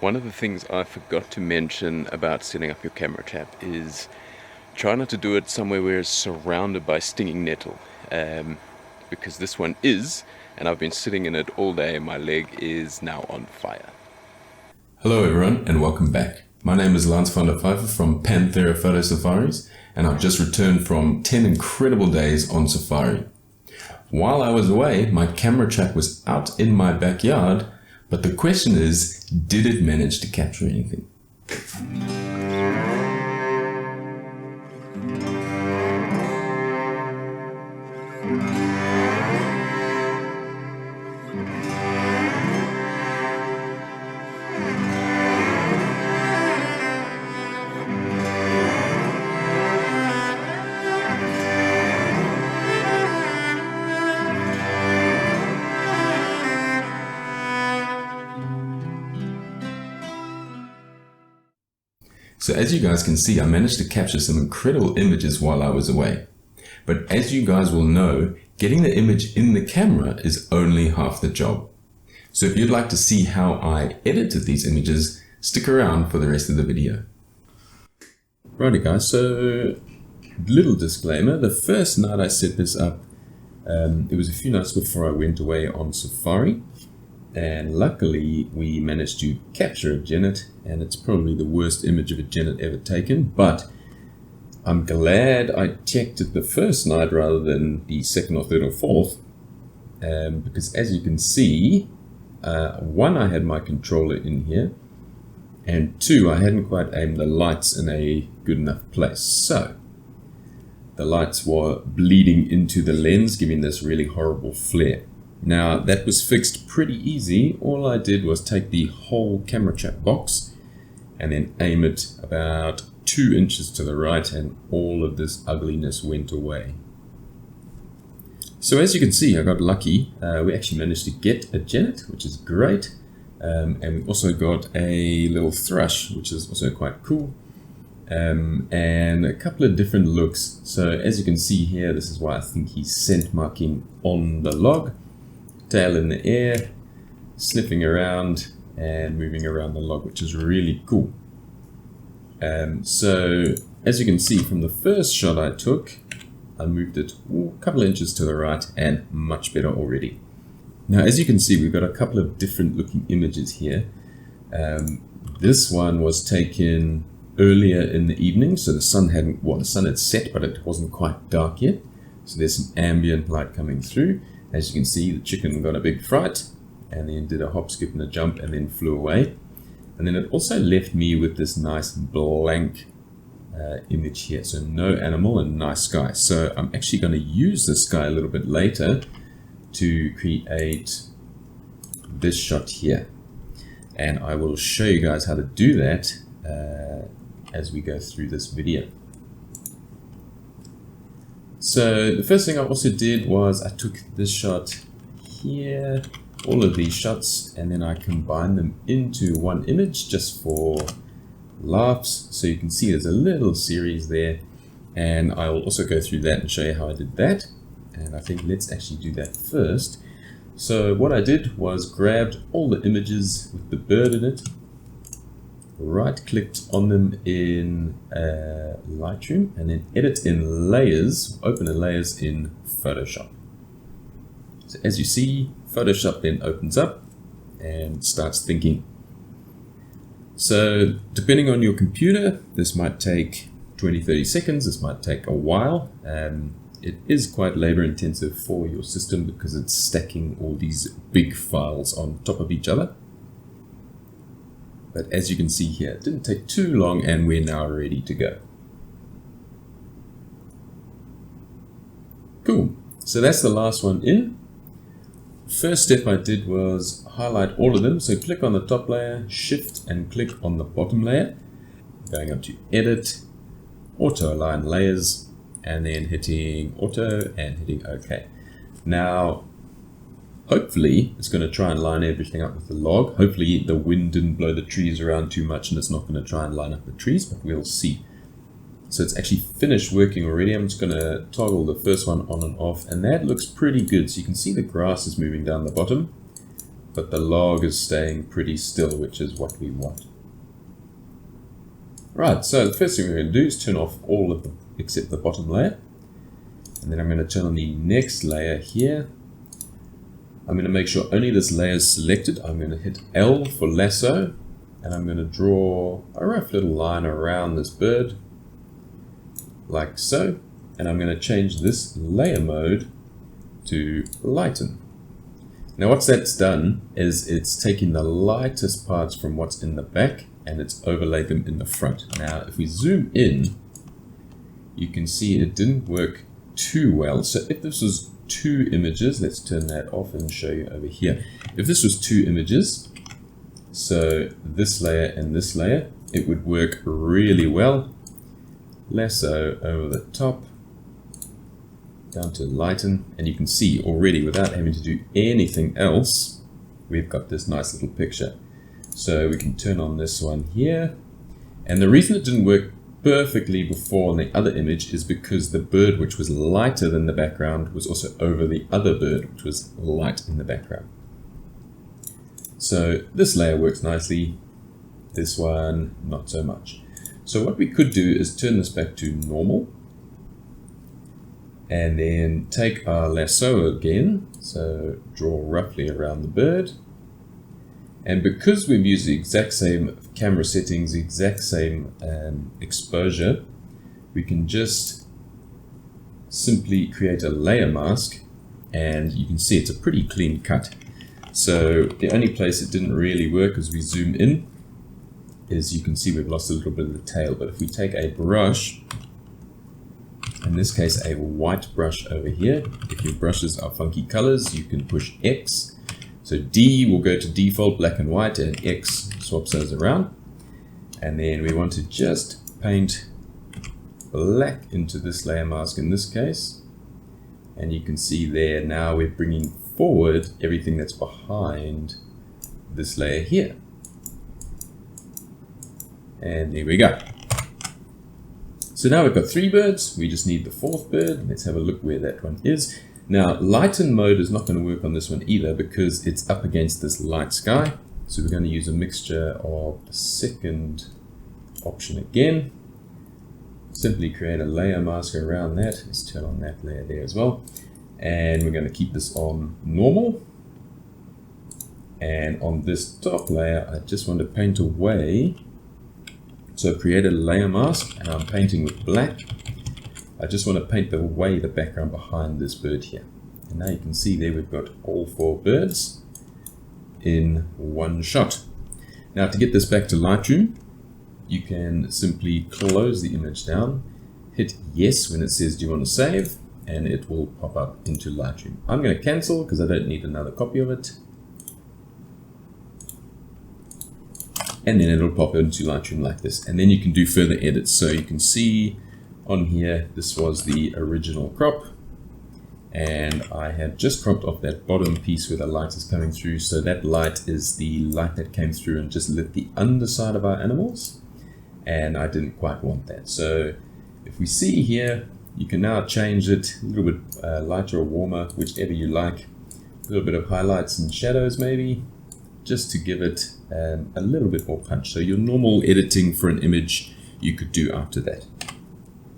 One of the things I forgot to mention about setting up your camera trap is try not to do it somewhere where it's surrounded by stinging nettle, because this one is, and I've been sitting in it all day and my leg is now on fire. Hello everyone and welcome back. My name is Lance van der Pfeiffer from Panthera Photo Safaris, and I've just returned from 10 incredible days on safari. While I was away, my camera trap was out in my backyard, but the question is, did it manage to capture anything? So as you guys can see, I managed to capture some incredible images while I was away. But as you guys will know, getting the image in the camera is only half the job. So if you'd like to see how I edited these images, stick around for the rest of the video. Righty guys, so little disclaimer, the first night I set this up, it was a few nights before I went away on safari. And luckily we managed to capture a genet, and it's probably the worst image of a genet ever taken, but I'm glad I checked it the first night rather than the second or third or fourth, because as you can see, one, I had my controller in here, and two, I hadn't quite aimed the lights in a good enough place. So the lights were bleeding into the lens, giving this really horrible flare. Now that was fixed pretty easy. All I did was take the whole camera trap box and then aim it about 2 inches to the right, and all of this ugliness went away. So as you can see, I got lucky. We actually managed to get a genet, which is great. And we also got a little thrush, which is also quite cool. And a couple of different looks. So as you can see here, this is why I think he's scent marking on the log. Tail in the air, sniffing around and moving around the log, which is really cool. So as you can see from the first shot I took, I moved it a couple of inches to the right and much better already. Now as you can see, we've got a couple of different looking images here. This one was taken earlier in the evening, so the sun had set, but it wasn't quite dark yet. So there's some ambient light coming through. As you can see, the chicken got a big fright and then did a hop, skip and a jump and then flew away. And then it also left me with this nice blank image here. So no animal and nice sky. So I'm actually going to use the sky a little bit later to create this shot here. And I will show you guys how to do that as we go through this video. So the first thing I also did was I took this shot here, all of these shots, and then I combined them into one image just for laughs. So you can see there's a little series there, and I will also go through that and show you how I did that. And I think let's actually do that first. So what I did was grabbed all the images with the bird in it, right-clicked on them in Lightroom, and then edit in layers, open in layers in Photoshop. So as you see, Photoshop then opens up and starts thinking. So depending on your computer, this might take 20-30 seconds, this might take a while. It is quite labor intensive for your system because it's stacking all these big files on top of each other. But as you can see here, it didn't take too long and we're now ready to go. Cool, so that's the last one in. First step I did was highlight all of them. So click on the top layer, shift and click on the bottom layer. Going up to edit, auto align layers, and then hitting auto and hitting OK. Now, hopefully it's going to try and line everything up with the log. Hopefully the wind didn't blow the trees around too much and it's not going to try and line up the trees, but we'll see. So it's actually finished working already. I'm just going to toggle the first one on and off, and that looks pretty good. So you can see the grass is moving down the bottom. but the log is staying pretty still, which is what we want. Right, so the first thing we're going to do is turn off all of them except the bottom layer. And then I'm going to turn on the next layer here. I'm going to make sure only this layer is selected. I'm going to hit L for lasso, and I'm going to draw a rough little line around this bird, like so. And I'm going to change this layer mode to lighten. Now what that's done is it's taking the lightest parts from what's in the back and it's overlaid them in the front. Now if we zoom in, you can see it didn't work too well. So if this was 2 images, let's turn that off and show you over here. If this was 2 images, so this layer and this layer, it would work really well. Lasso over the top, down to lighten, and you can see already without having to do anything else, we've got this nice little picture. So we can turn on this one here, and the reason it didn't work perfectly before on the other image is because the bird which was lighter than the background was also over the other bird which was light in the background. So this layer works nicely, this one not so much. So what we could do is turn this back to normal and then take our lasso again, so draw roughly around the bird. And because we've used the exact same camera settings, the exact same exposure, we can just simply create a layer mask, and you can see it's a pretty clean cut. So the only place it didn't really work as we zoom in is you can see we've lost a little bit of the tail. But if we take a brush, in this case a white brush over here, if your brushes are funky colors, you can push X. So D will go to default black and white, and X swaps those around. And then we want to just paint black into this layer mask in this case. And you can see there now we're bringing forward everything that's behind this layer here. And there we go. So now we've got 3 birds, we just need the 4th bird. Let's have a look where that one is. Now lighten mode is not going to work on this one either because it's up against this light sky. So we're going to use a mixture of the second option again. Simply create a layer mask around that. Let's turn on that layer there as well. And we're going to keep this on normal. And on this top layer, I just want to paint away. So create a layer mask, and I'm painting with black. I just want to paint away the background behind this bird here. And now you can see there we've got all 4 birds in one shot. Now to get this back to Lightroom, you can simply close the image down, hit yes when it says do you want to save, and it will pop up into Lightroom. I'm going to cancel because I don't need another copy of it. And then it'll pop into Lightroom like this. And then you can do further edits. So you can see on here, this was the original crop. And I have just cropped off that bottom piece where the light is coming through. So that light is the light that came through and just lit the underside of our animals. And I didn't quite want that. So if we see here, you can now change it a little bit lighter or warmer, whichever you like. A little bit of highlights and shadows maybe, just to give it a little bit more punch. So your normal editing for an image you could do after that.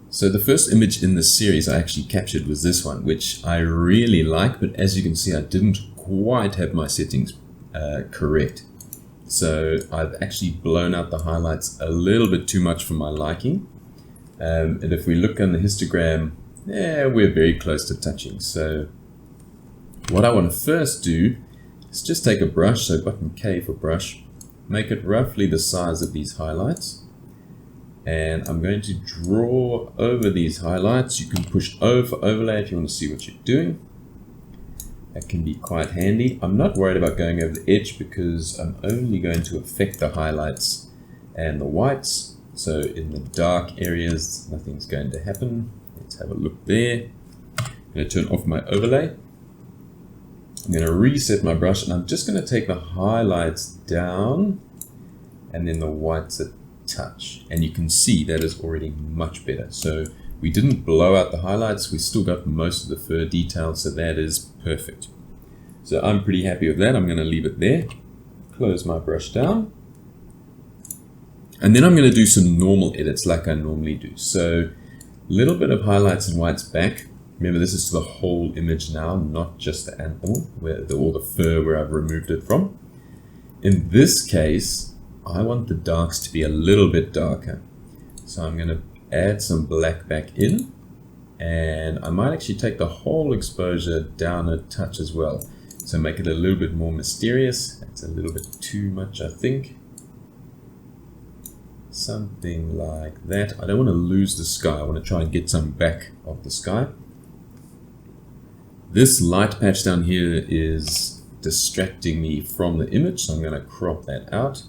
So the first image in this series I actually captured was this one, which I really like, but as you can see I didn't quite have my settings correct. So I've actually blown out the highlights a little bit too much for my liking. And if we look on the histogram, we're very close to touching. So what I want to first do is just take a brush, so button K for brush, make it roughly the size of these highlights. And I'm going to draw over these highlights. You can push O for overlay if you want to see what you're doing. That can be quite handy. I'm not worried about going over the edge because I'm only going to affect the highlights and the whites. So in the dark areas, nothing's going to happen. Let's have a look there. I'm going to turn off my overlay. I'm going to reset my brush, and I'm just going to take the highlights down and then the whites a touch. And you can see that is already much better. So we didn't blow out the highlights. We still got most of the fur detail, so that is perfect. So I'm pretty happy with that. I'm going to leave it there. Close my brush down. And then I'm going to do some normal edits like I normally do. So a little bit of highlights and whites back. Remember, this is to the whole image now, not just the animal or the fur where I've removed it from. In this case, I want the darks to be a little bit darker. So I'm going to add some black back in, and I might actually take the whole exposure down a touch as well. So make it a little bit more mysterious. It's a little bit too much, I think. Something like that. I don't want to lose the sky. I want to try and get some back of the sky. This light patch down here is distracting me from the image, so I'm going to crop that out.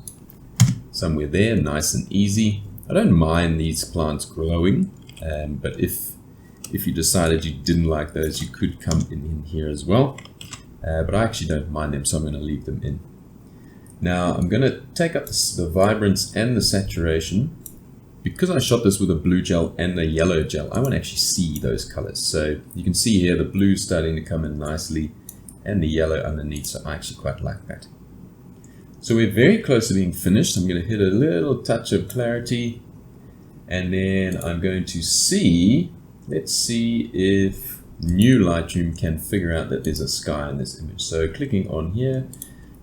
Somewhere there, nice and easy. I don't mind these plants growing, but if you decided you didn't like those, you could come in here as well. But I actually don't mind them, so I'm going to leave them in. Now I'm going to take up the vibrance and the saturation. Because I shot this with a blue gel and a yellow gel, I want to actually see those colors. So you can see here the blue starting to come in nicely and the yellow underneath, so I actually quite like that. So we're very close to being finished. I'm going to hit a little touch of clarity, and then I'm going to see, let's see if new Lightroom can figure out that there's a sky in this image. So clicking on here,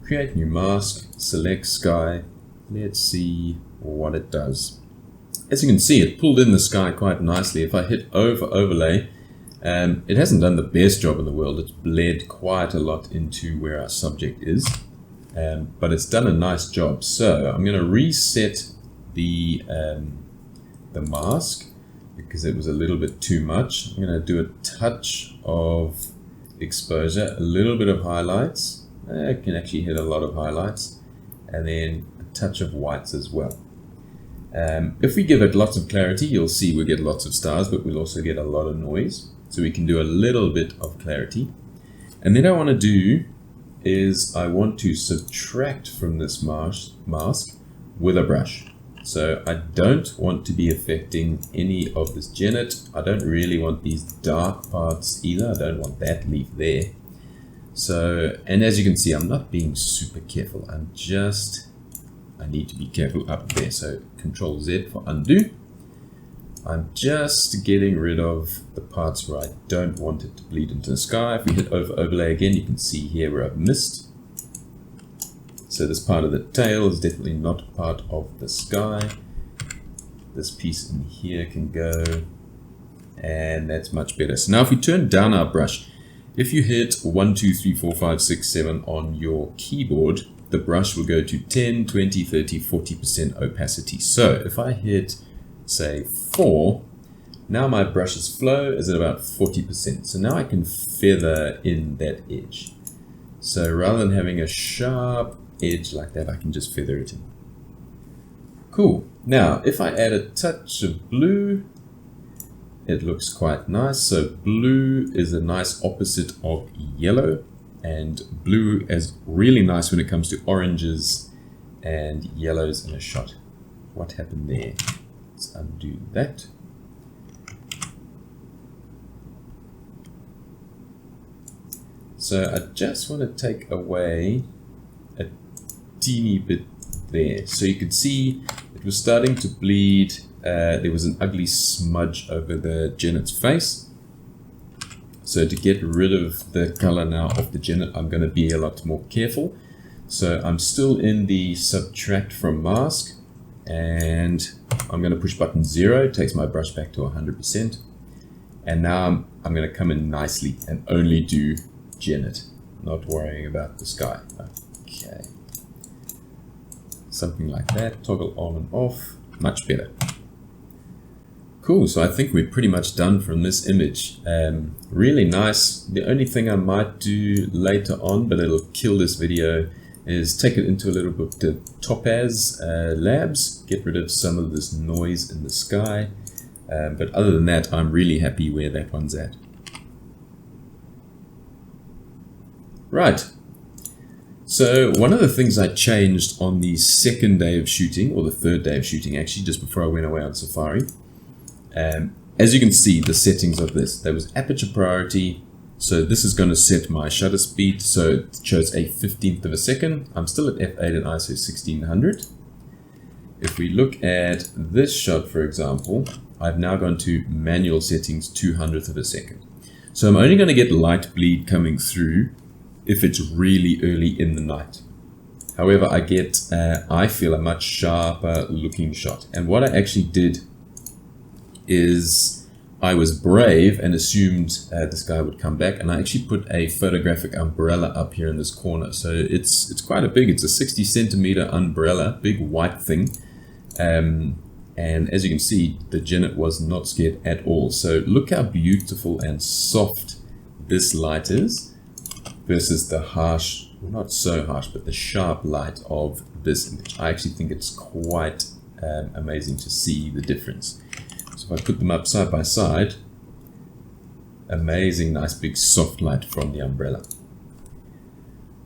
create new mask, select sky, let's see what it does. As you can see, it pulled in the sky quite nicely. If I hit overlay, it hasn't done the best job in the world. It's bled quite a lot into where our subject is, but it's done a nice job. So I'm going to reset the mask because it was a little bit too much. I'm going to do a touch of exposure, a little bit of highlights. I can actually hit a lot of highlights, and then a touch of whites as well. If we give it lots of clarity, you'll see we get lots of stars, but we'll also get a lot of noise. So we can do a little bit of clarity. And then I want to do is I want to subtract from this mask with a brush. So I don't want to be affecting any of this genet. I don't really want these dark parts either. I don't want that leaf there. So, and as you can see, I'm not being super careful. I need to be careful up there. So Control Z for undo. I'm just getting rid of the parts where I don't want it to bleed into the sky. If we hit overlay again, you can see here where I've missed. So this part of the tail is definitely not part of the sky. This piece in here can go, and that's much better. So now if we turn down our brush, if you hit 1, 2, 3, 4, 5, 6, 7 on your keyboard, the brush will go to 10, 20, 30, 40% opacity. So if I hit, say, 4, now my brush's flow is at about 40%. So now I can feather in that edge. So rather than having a sharp edge like that, I can just feather it in. Cool. Now, if I add a touch of blue, it looks quite nice. So blue is a nice opposite of yellow. And blue is really nice when it comes to oranges and yellows in a shot. What happened there? Let's undo that. So I just want to take away a teeny bit there. So you could see it was starting to bleed. There was an ugly smudge over the genet's face. So to get rid of the color now of the genet, I'm going to be a lot more careful. So I'm still in the subtract from mask, and I'm going to push button 0, takes my brush back to 100%. And now I'm going to come in nicely and only do genet, not worrying about the sky. Okay. Something like that, toggle on and off, much better. Cool, so I think we're pretty much done from this image. Really nice. The only thing I might do later on, but it'll kill this video, is take it into a little bit of Topaz Labs, get rid of some of this noise in the sky. But other than that, I'm really happy where that one's at. Right. So one of the things I changed on the second day of shooting, or the third day of shooting actually, just before I went away on safari, as you can see, the settings of this, there was aperture priority, So this is going to set my shutter speed, so it shows a 15th of a second. I'm still at f8 and ISO 1600. If we look at this shot, for example, I've now gone to manual settings 200th of a second. So I'm only going to get light bleed coming through if it's really early in the night. However, I get, I feel, a much sharper looking shot. And what I actually did is I was brave and assumed this guy would come back, and I actually put a photographic umbrella up here in this corner. So it's quite a big, it's a 60 centimeter umbrella, big white thing. And as you can see, the Genet was not scared at all. So look how beautiful and soft this light is versus the harsh, well, not so harsh, but the sharp light of this image. I actually think it's quite amazing to see the difference. So if I put them up side by side, amazing, nice big soft light from the umbrella.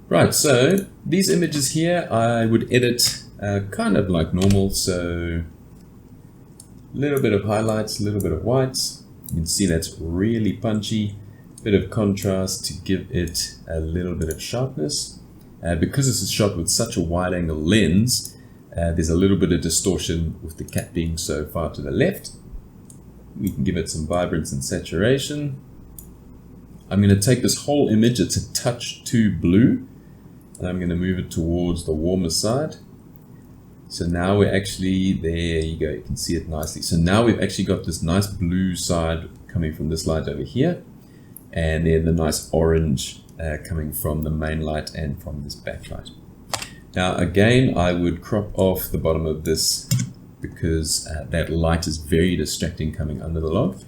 Right, so these images here I would edit kind of like normal. So a little bit of highlights, a little bit of whites. You can see that's really punchy. Bit of contrast to give it a little bit of sharpness. Because this is shot with such a wide angle lens, there's a little bit of distortion with the cat being so far to the left. We can give it some vibrance and saturation. I'm going to take this whole image, it's a touch too blue, and I'm going to move it towards the warmer side. So now we're actually, there you go, you can see it nicely. So now we've actually got this nice blue side coming from this light over here, and then the nice orange coming from the main light and from this backlight. Now again, I would crop off the bottom of this because that light is very distracting coming under the log.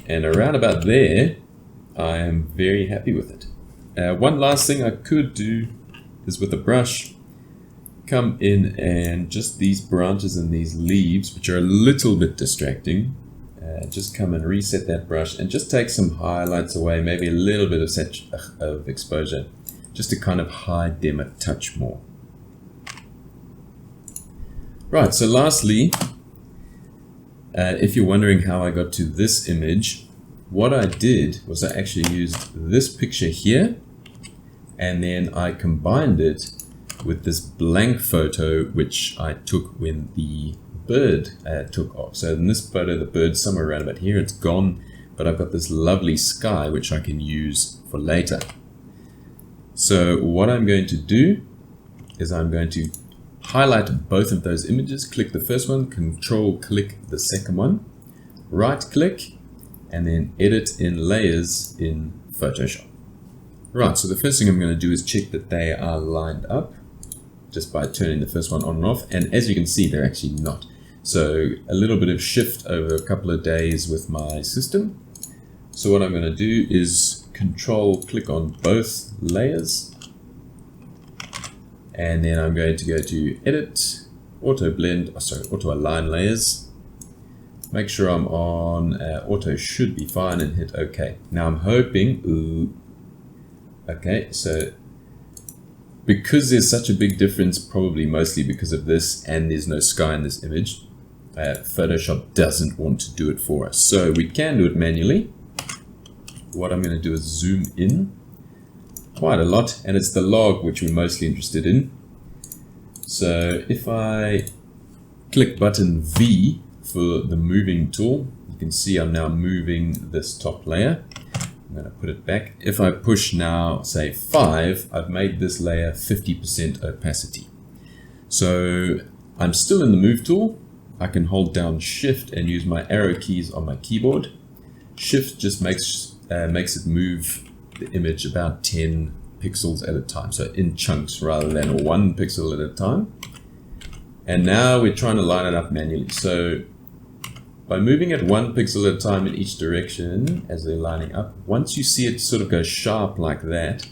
And around about there, I am very happy with it. One last thing I could do is with a brush, come in and just these branches and these leaves, which are a little bit distracting, just come and reset that brush and just take some highlights away, maybe a little bit of exposure, just to kind of hide them a touch more. Right, so lastly, if you're wondering how I got to this image, what I did was I actually used this picture here, and then I combined it with this blank photo which I took when the bird took off. So in this photo, the bird's somewhere around about here, it's gone, but I've got this lovely sky which I can use for later. So what I'm going to do is I'm going to highlight both of those images, click the first one, control click the second one, right click, and then edit in layers in Photoshop. Right, so the first thing I'm going to do is check that they are lined up just by turning the first one on and off, and as you can see, they're actually not. So a little bit of shift over a couple of days with my system. So what I'm going to do is control click on both layers, and then I'm going to go to edit, auto blend, auto align layers. Make sure I'm on auto should be fine and hit OK. Now I'm hoping, okay, so because there's such a big difference, probably mostly because of this, and there's no sky in this image, Photoshop doesn't want to do it for us. So we can do it manually. What I'm going to do is zoom in quite a lot, and it's the log which we're mostly interested in. So if I click button V for the moving tool, you can see I'm now moving this top layer. I'm going to put it back. If I push now, say 5, I've made this layer 50% opacity. So I'm still in the move tool. I can hold down shift and use my arrow keys on my keyboard. Shift just makes it move the image about 10 pixels at a time, so in chunks rather than 1 pixel at a time. And now we're trying to line it up manually. So by moving it 1 pixel at a time in each direction as they're lining up, once you see it sort of go sharp like that,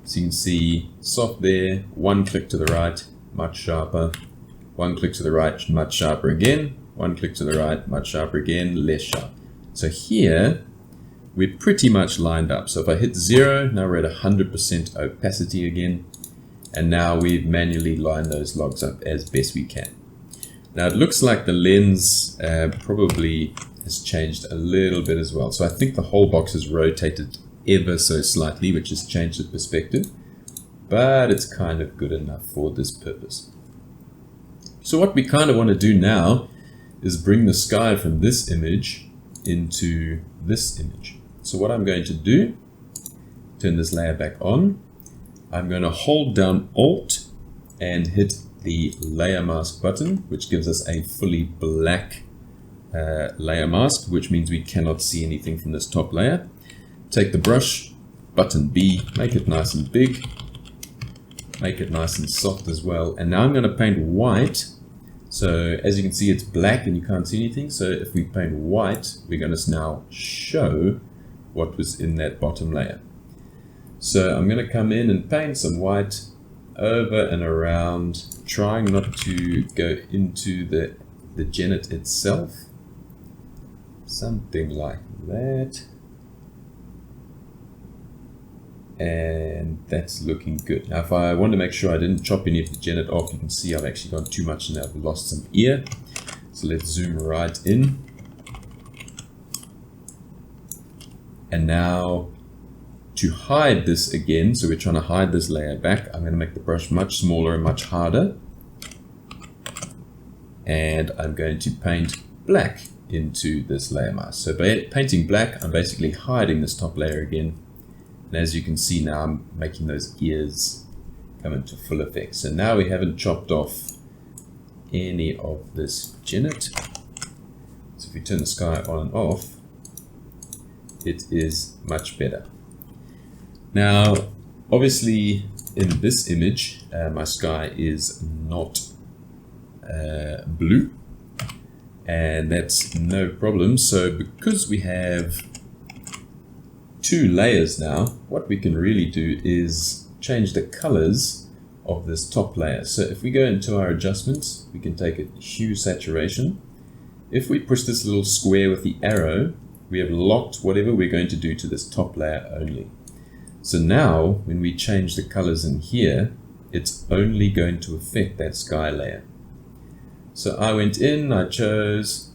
so you can see soft there, 1 click to the right, much sharper, 1 click to the right, much sharper again, 1 click to the right, much sharper again, less sharp. So here we're pretty much lined up. So if I hit 0, now we're at 100% opacity again, and now we've manually lined those logs up as best we can. Now it looks like the lens probably has changed a little bit as well. So I think the whole box is rotated ever so slightly, which has changed the perspective, but it's kind of good enough for this purpose. So what we kind of want to do now is bring the sky from this image into this image. So what I'm going to do, turn this layer back on. I'm going to hold down Alt and hit the layer mask button, which gives us a fully black layer mask, which means we cannot see anything from this top layer. Take the brush, button B, make it nice and big, make it nice and soft as well. And now I'm going to paint white. So as you can see, it's black and you can't see anything. So if we paint white, we're going to now show what was in that bottom layer. So I'm going to come in and paint some white over and around, trying not to go into the genet itself. Something like that. And that's looking good. Now if I want to make sure I didn't chop any of the genet off, you can see I've actually gone too much and I've lost some ear. So let's zoom right in. And now to hide this again, so we're trying to hide this layer back, I'm going to make the brush much smaller and much harder. And I'm going to paint black into this layer mask. So by painting black, I'm basically hiding this top layer again. And as you can see now, I'm making those ears come into full effect. So now we haven't chopped off any of this genet. So if we turn the sky on and off, it is much better. Now, obviously in this image, my sky is not blue, and that's no problem. So because we have two layers now, what we can really do is change the colors of this top layer. So if we go into our adjustments, we can take a hue saturation. If we push this little square with the arrow, we have locked whatever we're going to do to this top layer only. So now when we change the colors in here, it's only going to affect that sky layer. So I went in, I chose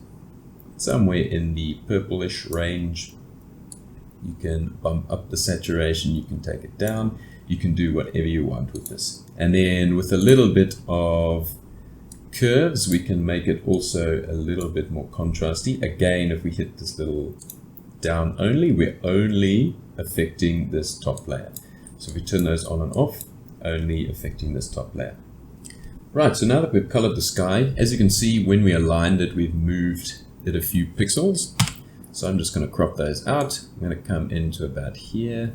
somewhere in the purplish range. You can bump up the saturation, you can take it down, you can do whatever you want with this. And then with a little bit of curves, we can make it also a little bit more contrasty. Again, if we hit this little down only, we're only affecting this top layer. So if we turn those on and off, only affecting this top layer. Right, so now that we've colored the sky, as you can see, when we aligned it, we've moved it a few pixels. So I'm just going to crop those out. I'm going to come into about here.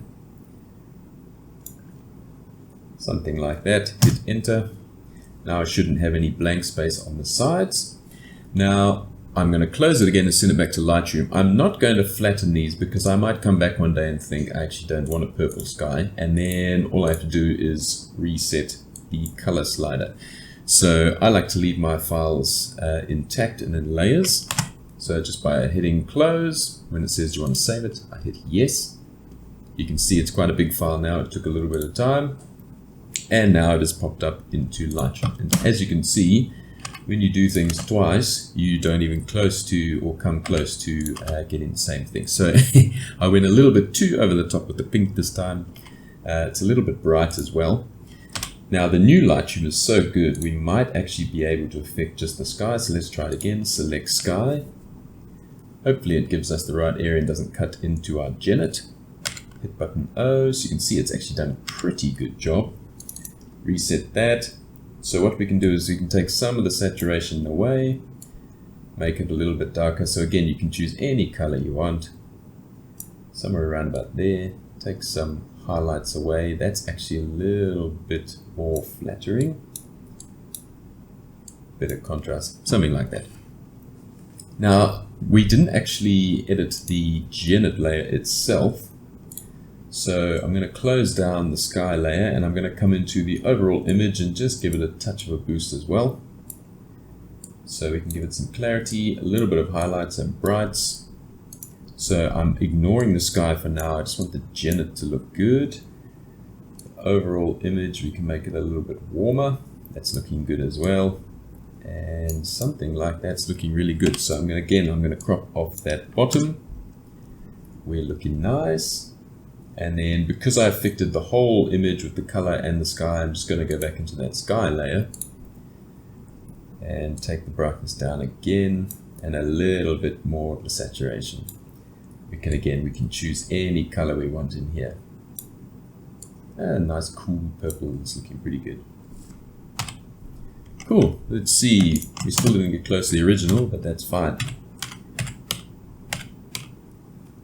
Something like that. Hit enter. Now I shouldn't have any blank space on the sides. Now I'm going to close it again and send it back to Lightroom. I'm not going to flatten these because I might come back one day and think I actually don't want a purple sky. And then all I have to do is reset the color slider. So I like to leave my files intact and in layers. So just by hitting close, when it says you want to save it, I hit yes. You can see it's quite a big file now. It took a little bit of time. And now it has popped up into Lightroom. And as you can see, when you do things twice, you don't even close to or come close to getting the same thing. So I went a little bit too over the top with the pink this time. It's a little bit bright as well. Now the new Lightroom is so good, we might actually be able to affect just the sky. So let's try it again. Select sky. Hopefully it gives us the right area and doesn't cut into our genet. Hit button O, so you can see it's actually done a pretty good job. Reset that. So what we can do is we can take some of the saturation away, make it a little bit darker. So again, you can choose any color you want. Somewhere around about there. Take some highlights away. That's actually a little bit more flattering. Bit of contrast, something like that. Now, we didn't actually edit the genet layer itself. So I'm going to close down the sky layer and I'm going to come into the overall image and just give it a touch of a boost as well. So we can give it some clarity, a little bit of highlights and brights. So I'm ignoring the sky for now. I just want the genet to look good. The overall image, we can make it a little bit warmer. That's looking good as well. And something like that's looking really good. So I'm going to crop off that bottom. We're looking nice. And then because I affected the whole image with the color and the sky, I'm just going to go back into that sky layer and take the brightness down again and a little bit more of the saturation. We can choose any color we want in here. A nice cool purple is looking pretty good. Cool, let's see. We still didn't get close to the original, but that's fine.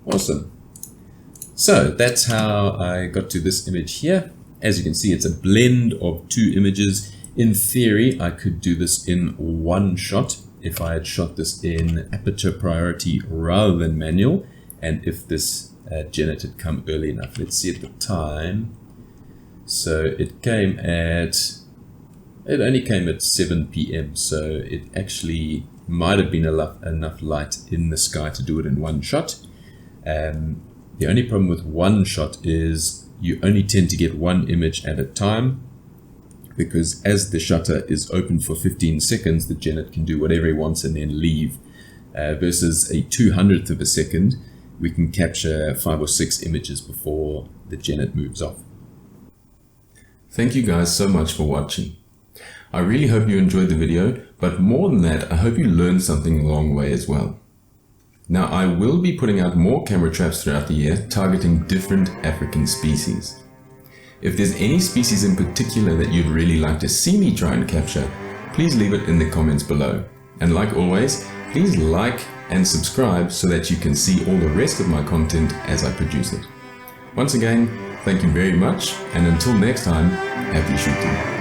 Awesome. So that's how I got to this image here. As you can see, it's a blend of two images. In theory, I could do this in one shot if I had shot this in aperture priority rather than manual, and if this Janet had come early enough. Let's see at the time. So it only came at 7 p.m. so it actually might have been enough light in the sky to do it in one shot. The only problem with one shot is you only tend to get one image at a time, because as the shutter is open for 15 seconds, the Janet can do whatever he wants and then leave. Versus a 200th of a second, we can capture 5 or 6 images before the Janet moves off. Thank you guys so much for watching. I really hope you enjoyed the video, but more than that, I hope you learned something along the way as well. Now, I will be putting out more camera traps throughout the year, targeting different African species. If there's any species in particular that you'd really like to see me try and capture, please leave it in the comments below. And like always, please like and subscribe so that you can see all the rest of my content as I produce it. Once again, thank you very much, and until next time, happy shooting.